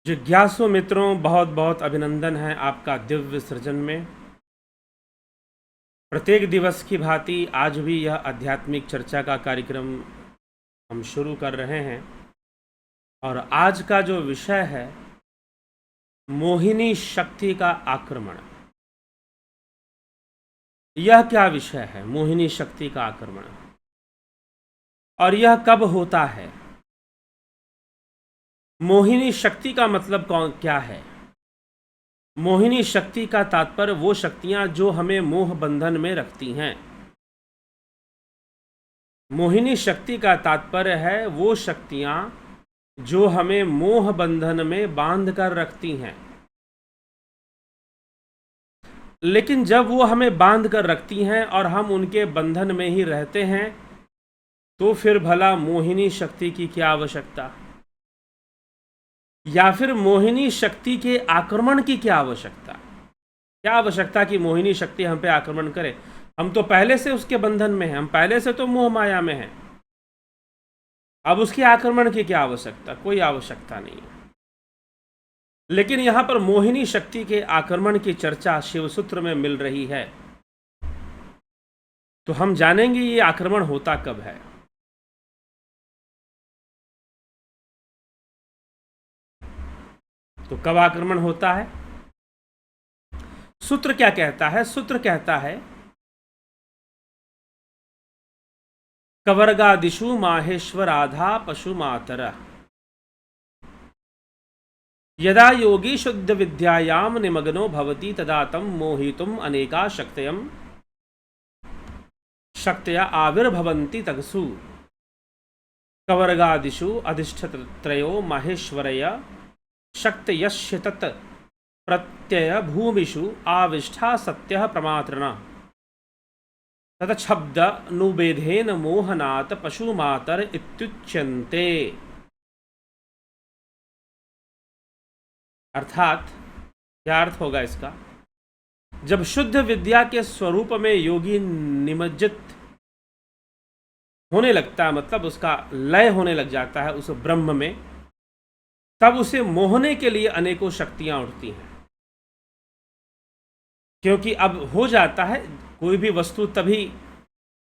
जिज्ञासु मित्रों, बहुत बहुत अभिनंदन है आपका दिव्य सृजन में। प्रत्येक दिवस की भांति आज भी यह आध्यात्मिक चर्चा का कार्यक्रम हम शुरू कर रहे हैं और आज का जो विषय है मोहिनी शक्ति का आक्रमण। यह क्या विषय है, मोहिनी शक्ति का आक्रमण, और यह कब होता है? मोहिनी शक्ति का मतलब क्या है? मोहिनी शक्ति का तात्पर्य वो शक्तियां जो हमें मोह बंधन में रखती हैं। मोहिनी शक्ति का तात्पर्य है वो शक्तियां जो हमें मोह बंधन में बांध कर रखती हैं। लेकिन जब वो हमें बांध कर रखती हैं और हम उनके बंधन में ही रहते हैं तो फिर भला मोहिनी शक्ति की क्या आवश्यकता, या फिर मोहिनी शक्ति के आक्रमण की क्या आवश्यकता? क्या आवश्यकता कि मोहिनी शक्ति हम पे आक्रमण करे? हम तो पहले से उसके बंधन में हैं, हम पहले से तो मोह माया में हैं। अब उसके आक्रमण की क्या आवश्यकता? कोई आवश्यकता नहीं है। लेकिन यहां पर मोहिनी शक्ति के आक्रमण की चर्चा शिवसूत्र में मिल रही है, तो हम जानेंगे ये आक्रमण होता कब है। तो कब आक्रमण होता है? सूत्र क्या कहता है? सूत्र कहता है कवर्गादिषु माहेश्वराधा पशु मातर यदा योगी शुद्ध विद्यायाम निमग्नो भवति तदा तम मोहितुम अनेका शक्तया आविर्भवन्ति तगसु कवर्गादिषु अधिष्ठत्रयो माहेश्वरय शक्तयश्च तत् प्रत्यय भूमिषु आविष्ठा सत्यः प्रमात्रणा ततच्छब्द नुबेधेन मोहनात् पशुमातर इत्युच्यन्ते। अर्थात क्या अर्थ होगा इसका? जब शुद्ध विद्या के स्वरूप में योगी निमज्जित होने लगता है, मतलब उसका लय होने लग जाता है उस ब्रह्म में, तब उसे मोहने के लिए अनेकों शक्तियां उठती हैं। क्योंकि अब हो जाता है कोई भी वस्तु, तभी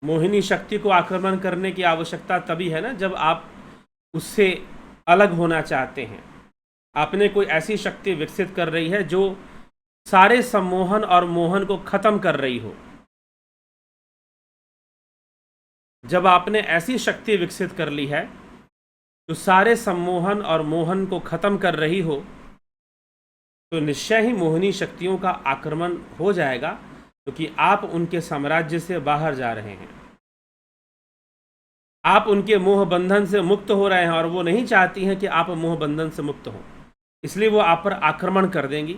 मोहिनी शक्ति को आक्रमण करने की आवश्यकता तभी है ना जब आप उससे अलग होना चाहते हैं। आपने कोई ऐसी शक्ति विकसित कर रही है जो सारे सम्मोहन और मोहन को खत्म कर रही हो। जब आपने ऐसी शक्ति विकसित कर ली है तो सारे सम्मोहन और मोहन को खत्म कर रही हो, तो निश्चय ही मोहिनी शक्तियों का आक्रमण हो जाएगा, क्योंकि आप उनके साम्राज्य से बाहर जा रहे हैं। आप उनके मोह बंधन से मुक्त हो रहे हैं और वो नहीं चाहती हैं कि आप मोह बंधन से मुक्त हो, इसलिए वो आप पर आक्रमण कर देंगी।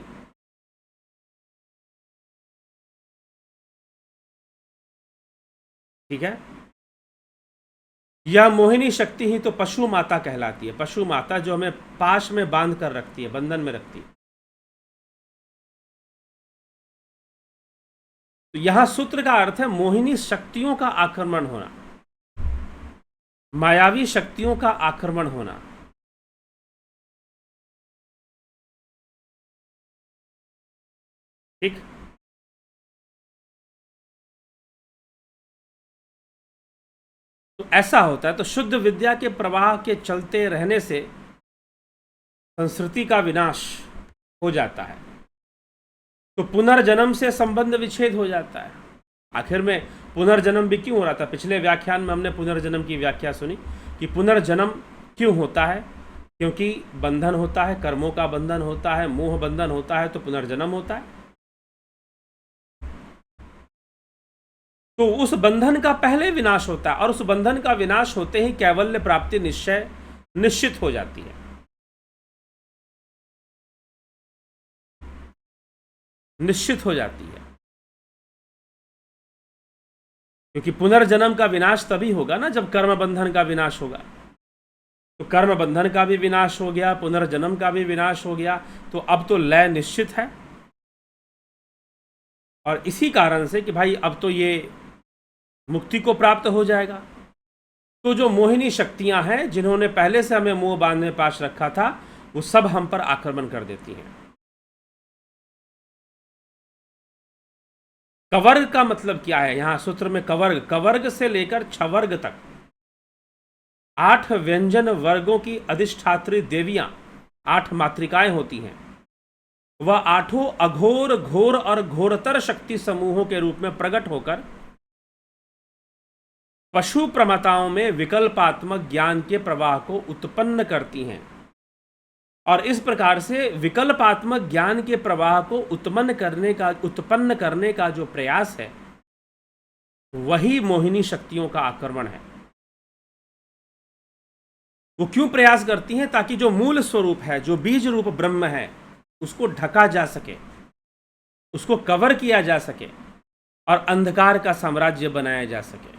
ठीक है। यह मोहिनी शक्ति ही तो पशु माता कहलाती है। पशु माता जो हमें पाश में बांध कर रखती है, बंधन में रखती है। तो यहां सूत्र का अर्थ है मोहिनी शक्तियों का आक्रमण होना, मायावी शक्तियों का आक्रमण होना। ठीक। तो ऐसा होता है। तो शुद्ध विद्या के प्रवाह के चलते रहने से संस्कृति का विनाश हो जाता है, तो पुनर्जन्म से संबंध विच्छेद हो जाता है। आखिर में पुनर्जन्म भी क्यों हो रहा था? पिछले व्याख्यान में हमने पुनर्जन्म की व्याख्या सुनी कि पुनर्जन्म क्यों होता है। क्योंकि बंधन होता है, कर्मों का बंधन होता है, मोह बंधन होता है, तो पुनर्जन्म होता है। तो उस बंधन का पहले विनाश होता है, और उस बंधन का विनाश होते ही कैवल्य प्राप्ति निश्चित हो जाती है। निश्चित हो जाती है, क्योंकि पुनर्जन्म का विनाश तभी होगा ना जब कर्म बंधन का विनाश होगा। तो कर्म बंधन का भी विनाश हो गया, पुनर्जन्म का भी विनाश हो गया, तो अब तो लय निश्चित है। और इसी कारण से कि भाई अब तो ये मुक्ति को प्राप्त हो जाएगा, तो जो मोहिनी शक्तियां हैं जिन्होंने पहले से हमें मोह बांध में पाश रखा था, वो सब हम पर आक्रमण कर देती हैं। कवर्ग का मतलब क्या है? यहां सूत्र में कवर्ग, कवर्ग से लेकर छवर्ग तक 8 व्यंजन वर्गों की अधिष्ठात्री देवियां, 8 मातृकाएं होती हैं। वह 8 अघोर, घोर और घोरतर शक्ति समूहों के रूप में प्रकट होकर पशु प्रमताओं में विकल्पात्मक ज्ञान के प्रवाह को उत्पन्न करती हैं। और इस प्रकार से विकल्पात्मक ज्ञान के प्रवाह को उत्पन्न करने का जो प्रयास है, वही मोहिनी शक्तियों का आक्रमण है। वो क्यों प्रयास करती हैं? ताकि जो मूल स्वरूप है, जो बीज रूप ब्रह्म है, उसको ढका जा सके, उसको कवर किया जा सके और अंधकार का साम्राज्य बनाया जा सके,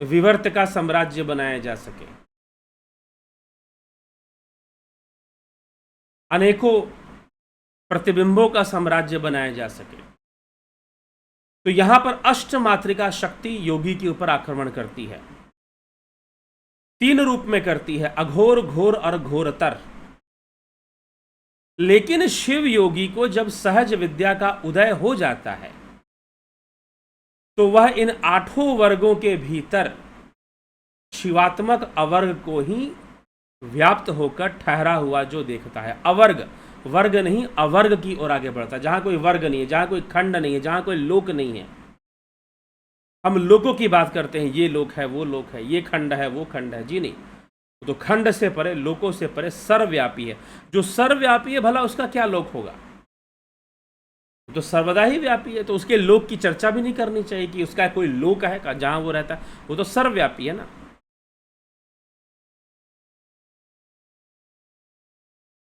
विवर्त का साम्राज्य बनाया जा सके, अनेकों प्रतिबिंबों का साम्राज्य बनाया जा सके। तो यहां पर अष्ट मातृका शक्ति योगी के ऊपर आक्रमण करती है। 3 रूप में करती है, अघोर, घोर और घोरतर। लेकिन शिव योगी को जब सहज विद्या का उदय हो जाता है तो वह इन 8 वर्गों के भीतर शिवात्मक अवर्ग को ही व्याप्त होकर ठहरा हुआ जो देखता है। अवर्ग, वर्ग नहीं, अवर्ग की ओर आगे बढ़ता है, जहां कोई वर्ग नहीं है, जहां कोई खंड नहीं है, जहां कोई लोक नहीं है। हम लोकों की बात करते हैं, ये लोक है, वो लोक है, ये खंड है, वो खंड है। जी नहीं, तो खंड से परे, लोकों से परे सर्वव्यापी है। जो सर्वव्यापी है, भला उसका क्या लोक होगा? तो सर्वदा ही व्यापी है, तो उसके लोक की चर्चा भी नहीं करनी चाहिए कि उसका कोई लोक है जहां वो रहता है। वो तो सर्वव्यापी है ना।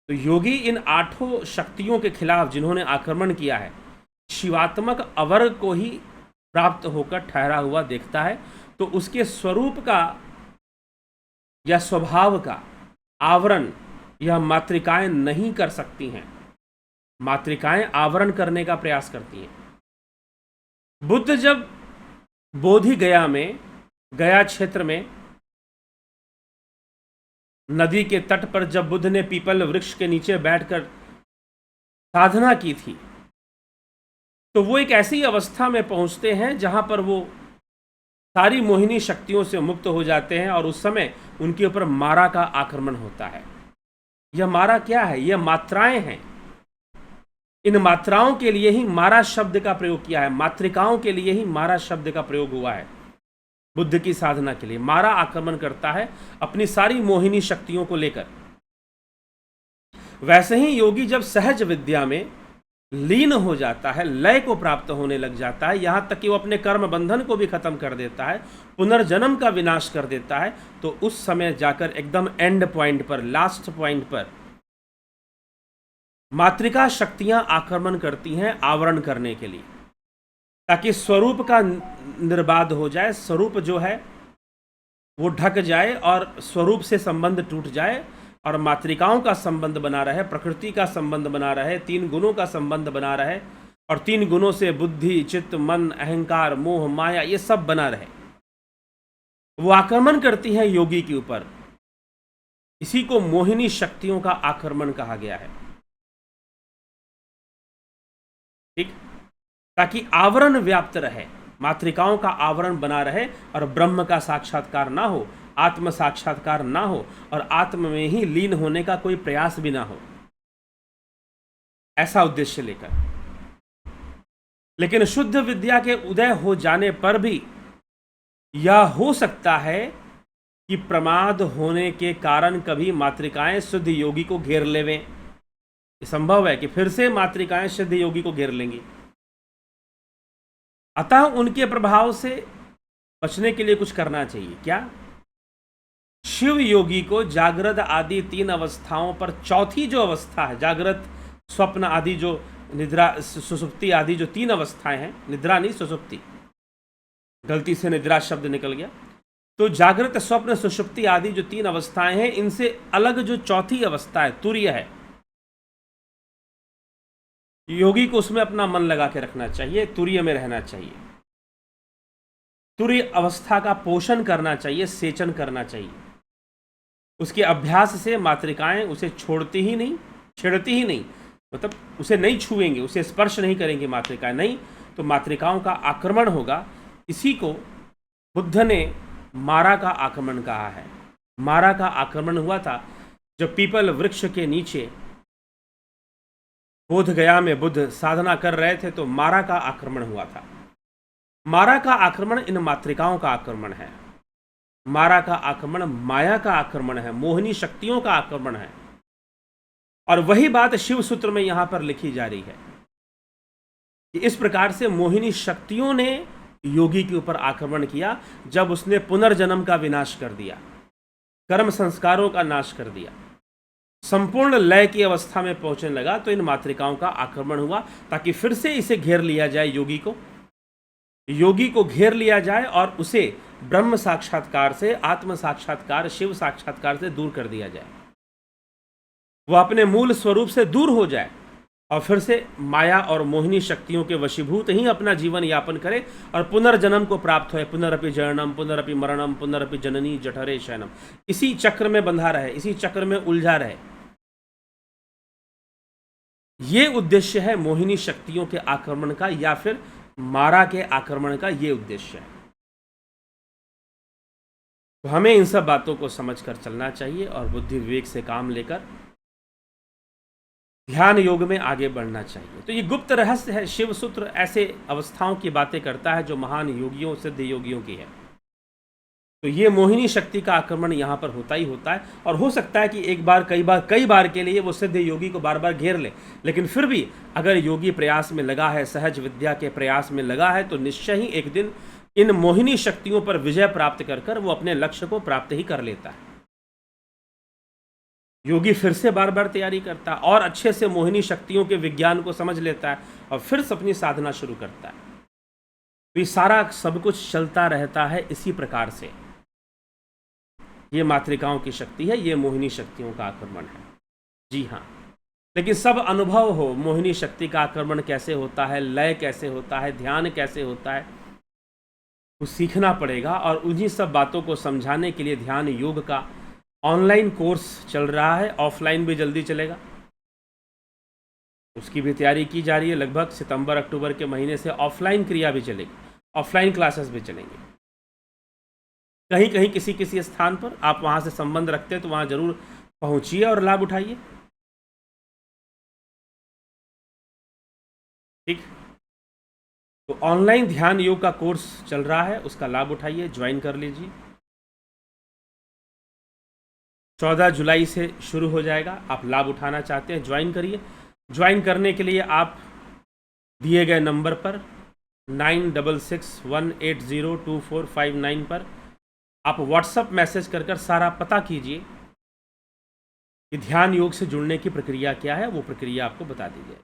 तो योगी इन 8 शक्तियों के खिलाफ जिन्होंने आक्रमण किया है, शिवात्मक अवर्ग को ही प्राप्त होकर ठहरा हुआ देखता है। तो उसके स्वरूप का या स्वभाव का आवरण यह मातृकाएं नहीं कर सकती हैं। मातृकाएं आवरण करने का प्रयास करती हैं। बुद्ध जब बोधि गया में, गया क्षेत्र में नदी के तट पर जब बुद्ध ने पीपल वृक्ष के नीचे बैठकर साधना की थी, तो वो एक ऐसी अवस्था में पहुंचते हैं जहां पर वो सारी मोहिनी शक्तियों से मुक्त हो जाते हैं और उस समय उनके ऊपर मारा का आक्रमण होता है। यह मारा क्या है? यह मात्राएं हैं। इन मात्राओं के लिए ही मारा शब्द का प्रयोग किया है, मातृकाओं के लिए ही मारा शब्द का प्रयोग हुआ है। बुद्ध की साधना के लिए मारा आक्रमण करता है अपनी सारी मोहिनी शक्तियों को लेकर। वैसे ही योगी जब सहज विद्या में लीन हो जाता है, लय को प्राप्त होने लग जाता है, यहां तक कि वो अपने कर्म बंधन को भी खत्म कर देता है, पुनर्जन्म का विनाश कर देता है, तो उस समय जाकर एकदम एंड पॉइंट पर, लास्ट पॉइंट पर मातृका शक्तियां आक्रमण करती हैं आवरण करने के लिए, ताकि स्वरूप का निर्बाध हो जाए, स्वरूप जो है वो ढक जाए और स्वरूप से संबंध टूट जाए और मातृकाओं का संबंध बना रहे, प्रकृति का संबंध बना रहे, 3 गुणों का संबंध बना रहे और 3 गुणों से बुद्धि, चित्त, मन, अहंकार, मोह, माया, ये सब बना रहे। वो आक्रमण करती है योगी के ऊपर। इसी को मोहिनी शक्तियों का आक्रमण कहा गया है। ठीक, ताकि आवरण व्याप्त रहे, मातृकाओं का आवरण बना रहे और ब्रह्म का साक्षात्कार ना हो, आत्म साक्षात्कार ना हो और आत्म में ही लीन होने का कोई प्रयास भी ना हो, ऐसा उद्देश्य लेकर। लेकिन शुद्ध विद्या के उदय हो जाने पर भी यह हो सकता है कि प्रमाद होने के कारण कभी मातृकाएं शुद्ध योगी को घेर लेवें। ये संभव है कि फिर से मातृकाएं शुद्ध योगी को घेर लेंगी। अतः उनके प्रभाव से बचने के लिए कुछ करना चाहिए। क्या? शिव योगी को जागृत आदि 3 अवस्थाओं पर चौथी जो अवस्था है, जागृत, स्वप्न आदि जो निद्रा, सुसुप्ति आदि जो 3 अवस्थाएं हैं, निद्रा नहीं सुसुप्ति, गलती से निद्रा शब्द निकल गया, तो जागृत, स्वप्न, सुषुप्ति आदि जो 3 अवस्थाएं हैं, इनसे अलग जो चौथी अवस्था है, तुर्य है, योगी को उसमें अपना मन लगा के रखना चाहिए, तुर्य में रहना चाहिए, तुर्य अवस्था का पोषण करना चाहिए, सेचन करना चाहिए, उसके अभ्यास से मातृकाएं उसे छोड़ती ही नहीं, छेड़ती ही नहीं, मतलब उसे नहीं छुएंगे, उसे स्पर्श नहीं करेंगी मातृकाएं, नहीं तो मातृकाओं का आक्रमण होगा। इसी को बुद्ध ने मारा का आक्रमण कहा है। मारा का आक्रमण हुआ था जब पीपल वृक्ष के नीचे बोध गया में बुद्ध साधना कर रहे थे, तो मारा का आक्रमण हुआ था। मारा का आक्रमण इन मातृकाओं का आक्रमण है। मारा का आक्रमण माया का आक्रमण है, मोहिनी शक्तियों का आक्रमण है। और वही बात शिव सूत्र में यहां पर लिखी जा रही है कि इस प्रकार से मोहिनी शक्तियों ने योगी के ऊपर आक्रमण किया जब उसने पुनर्जन्म का विनाश कर दिया, कर्म संस्कारों का नाश कर दिया, संपूर्ण लय की अवस्था में पहुंचने लगा, तो इन मातृकाओं का आक्रमण हुआ ताकि फिर से इसे घेर लिया जाए, योगी को घेर लिया जाए और उसे ब्रह्म साक्षात्कार से, आत्म साक्षात्कार, शिव साक्षात्कार से दूर कर दिया जाए। वह अपने मूल स्वरूप से दूर हो जाए और फिर से माया और मोहिनी शक्तियों के वशीभूत ही अपना जीवन यापन करे और पुनर्जन्म को प्राप्त हो। पुनरपि जननम, पुनरपि मरणम, पुनरपि जननी जठरे शयनम, इसी चक्र में बंधा रहे, इसी चक्र में उलझा रहे। ये उद्देश्य है मोहिनी शक्तियों के आक्रमण का, या फिर मारा के आक्रमण का, ये उद्देश्य है। तो हमें इन सब बातों को समझकर चलना चाहिए और बुद्धि विवेक से काम लेकर ध्यान योग में आगे बढ़ना चाहिए। तो ये गुप्त रहस्य है। शिव सूत्र ऐसे अवस्थाओं की बातें करता है जो महान योगियों, सिद्ध योगियों की है। तो ये मोहिनी शक्ति का आक्रमण यहाँ पर होता ही होता है, और हो सकता है कि एक बार, कई बार के लिए वो सिद्ध योगी को बार बार घेर ले, लेकिन फिर भी अगर योगी प्रयास में लगा है, सहज विद्या के प्रयास में लगा है, तो निश्चय ही एक दिन इन मोहिनी शक्तियों पर विजय प्राप्त कर वो अपने लक्ष्य को प्राप्त ही कर लेता है। योगी फिर से बार बार तैयारी करता है और अच्छे से मोहिनी शक्तियों के विज्ञान को समझ लेता है और फिर से अपनी साधना शुरू करता है। तो ये सारा सब कुछ चलता रहता है इसी प्रकार से। ये मातृकाओं की शक्ति है, ये मोहिनी शक्तियों का आक्रमण है। जी हाँ, लेकिन सब अनुभव हो, मोहिनी शक्ति का आक्रमण कैसे होता है, लय कैसे होता है, ध्यान कैसे होता है, वो सीखना पड़ेगा। और उन्हीं सब बातों को समझाने के लिए ध्यान योग का ऑनलाइन कोर्स चल रहा है, ऑफलाइन भी जल्दी चलेगा, उसकी भी तैयारी की जा रही है। लगभग सितंबर अक्टूबर के महीने से ऑफलाइन क्रिया भी चलेगी, ऑफलाइन क्लासेस भी चलेंगे। कहीं कहीं किसी स्थान पर आप वहाँ से संबंध रखते हैं तो वहाँ जरूर पहुँचिए और लाभ उठाइए। ठीक, तो ऑनलाइन ध्यान योग का कोर्स चल रहा है, उसका लाभ उठाइए, ज्वाइन कर लीजिए। 14 जुलाई से शुरू हो जाएगा। आप लाभ उठाना चाहते हैं, ज्वाइन करिए। ज्वाइन करने के लिए आप दिए गए नंबर पर 9661802459 पर आप व्हाट्सएप मैसेज कर सारा पता कीजिए कि ध्यान योग से जुड़ने की प्रक्रिया क्या है, वो प्रक्रिया आपको बता दी जाए।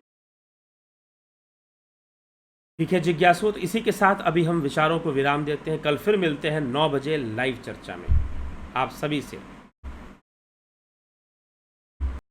ठीक है जिज्ञासु, तो इसी के साथ अभी हम विचारों को विराम देते हैं। कल फिर मिलते हैं 9 बजे लाइव चर्चा में आप सभी से।